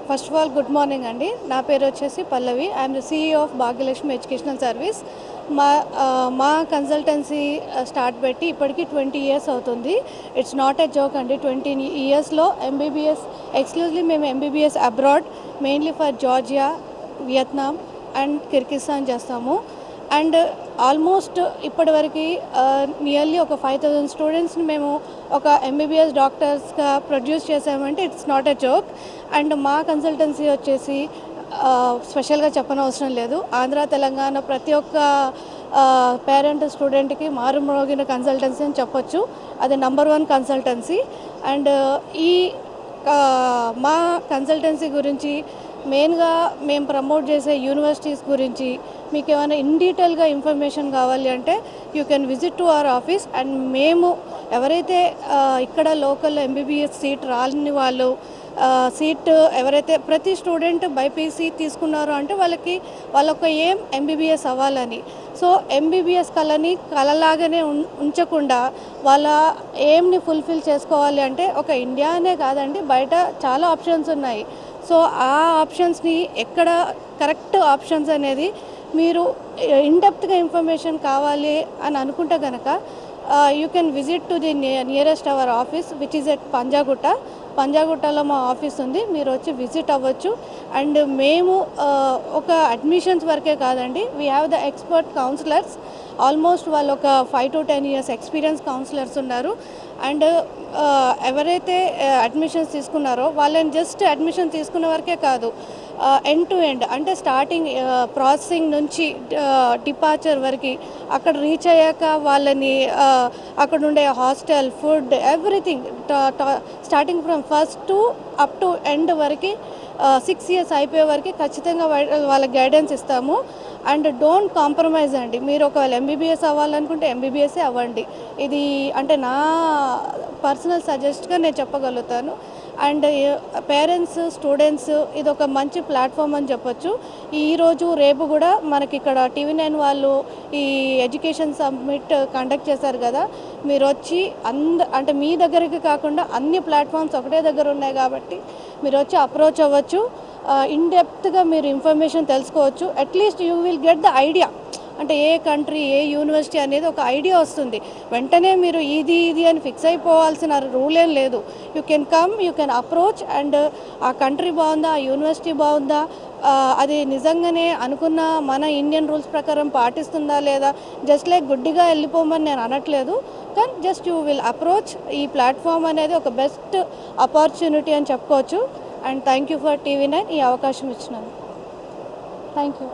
First of all good morning అండి. నా పేరు వచ్చేసి Pallavi. I'm the CEO of Bhagyalakshmi educational service. మా కన్సల్టెన్సీ స్టార్ట్ పెట్టి ఇప్పటికి 20 ఇయర్స్ అవుతుంది. ఇట్స్ నాట్ ఎ జోక్ అండి. 20 ఇయర్స్లో ఎంబీబీఎస్ ఎక్స్క్లూజివ్లీ మేము MBBS abroad mainly for Georgia, Vietnam and Kyrgyzstan చేస్తాము. అండ్ ఆల్మోస్ట్ ఇప్పటివరకు నియర్లీ ఒక 5,000 స్టూడెంట్స్ని మేము ఒక ఎంబీబీఎస్ డాక్టర్స్గా ప్రొడ్యూస్ చేసామంటే it's not a joke. And మా కన్సల్టెన్సీ వచ్చేసి స్పెషల్గా చెప్పనవసరం లేదు. ఆంధ్ర తెలంగాణ ప్రతి ఒక్క పేరెంట్ స్టూడెంట్కి మారుమోగిన కన్సల్టెన్సీ అని చెప్పొచ్చు. అది నంబర్ 1 కన్సల్టెన్సీ. అండ్ ఈ మా కన్సల్టెన్సీ గురించి మెయిన్గా మేము ప్రమోట్ చేసే యూనివర్సిటీస్ గురించి మీకు ఏమైనా ఇన్ డీటెయిల్గా ఇన్ఫర్మేషన్ కావాలి అంటే you can visit to our office. And మేము ఎవరైతే ఇక్కడ లోకల్ ఎంబీబీఎస్ సీట్ రాని వాళ్ళు సీట్ ఎవరైతే ప్రతి స్టూడెంట్ బైపీసీ తీసుకున్నారో అంటే వాళ్ళొక ఏం ఎంబీబీఎస్ అవ్వాలని. సో ఎంబీబీఎస్ కళలాగానే ఉంచకుండా వాళ్ళ ఏమ్ని ఫుల్ఫిల్ చేసుకోవాలి అంటే ఒక ఇండియానే కాదండి, బయట చాలా ఆప్షన్స్ ఉన్నాయి. సో ఆ ఆప్షన్స్ని ఎక్కడ కరెక్ట్ ఆప్షన్స్ అనేది మీరు ఇన్డెప్త్గా ఇన్ఫర్మేషన్ కావాలి అని అనుకుంటే కనుక you can visit to the nearest our office which is at పంజాగుట్టలో మా ఆఫీస్ ఉంది. మీరు వచ్చి విజిట్ అవ్వచ్చు. అండ్ మేము ఒక అడ్మిషన్స్ వరకే కాదండి, we have the expert counsellors. Almost వాళ్ళు ఒక 5 to 10 years ఎక్స్పీరియన్స్ కౌన్సిలర్స్ ఉన్నారు. అండ్ ఎవరైతే అడ్మిషన్స్ తీసుకున్నారో వాళ్ళని జస్ట్ అడ్మిషన్ తీసుకున్న వరకే కాదు, ఎండ్ టు ఎండ్ అంటే స్టార్టింగ్ ప్రాసెసింగ్ నుంచి డిపార్చర్ వరకు అక్కడ రీచ్ అయ్యాక వాళ్ళని అక్కడ ఉండే hostel, food, everything starting from first to up to end వరకు 6 years అయిపోయే వరకు ఖచ్చితంగా వాళ్ళకి గైడెన్స్ ఇస్తాము. అండ్ డోంట్ కాంప్రమైజ్ అండి. మీరు ఒకవేళ ఎంబీబీఎస్ అవ్వాలనుకుంటే ఎంబీబీఎస్ఏ అవ్వండి. ఇది అంటే నా పర్సనల్ సజెస్ట్గా నేను చెప్పగలుగుతాను. అండ్ పేరెంట్స్, స్టూడెంట్స్ ఇది ఒక మంచి ప్లాట్ఫామ్ అని చెప్పొచ్చు. ఈరోజు రేపు కూడా మనకి ఇక్కడ TV9 వాళ్ళు ఈ ఎడ్యుకేషన్ సమ్మిట్ కండక్ట్ చేశారు కదా, మీరు వచ్చి అంటే మీ దగ్గరికి కాకుండా అన్ని ప్లాట్ఫామ్స్ ఒకటే దగ్గర ఉన్నాయి కాబట్టి మీరు వచ్చి అప్రోచ్ అవ్వచ్చు. ఇన్ డెప్త్గా మీరు ఇన్ఫర్మేషన్ తెలుసుకోవచ్చు. At least you will get the idea, అంటే ఏ కంట్రీ, ఏ యూనివర్సిటీ అనేది ఒక ఐడియా వస్తుంది. వెంటనే మీరు ఇది అని ఫిక్స్ అయిపోవాల్సిన రూల్ ఏం లేదు. You can come, you can approach. And ఆ కంట్రీ బాగుందా, ఆ యూనివర్సిటీ బాగుందా, అది నిజంగానే అనుకున్న మన ఇండియన్ రూల్స్ ప్రకారం పాటిస్తుందా లేదా, జస్ట్ లైక్ గుడ్డిగా వెళ్ళిపోమని నేను అనట్లేదు. కానీ జస్ట్ యూ విల్ అప్రోచ్. ఈ ప్లాట్ఫామ్ అనేది ఒక బెస్ట్ ఆపర్చునిటీ అని చెప్పుకోవచ్చు. And thank you for TV9 ఈ అవకాశం ఇచ్చినాను. Thank you.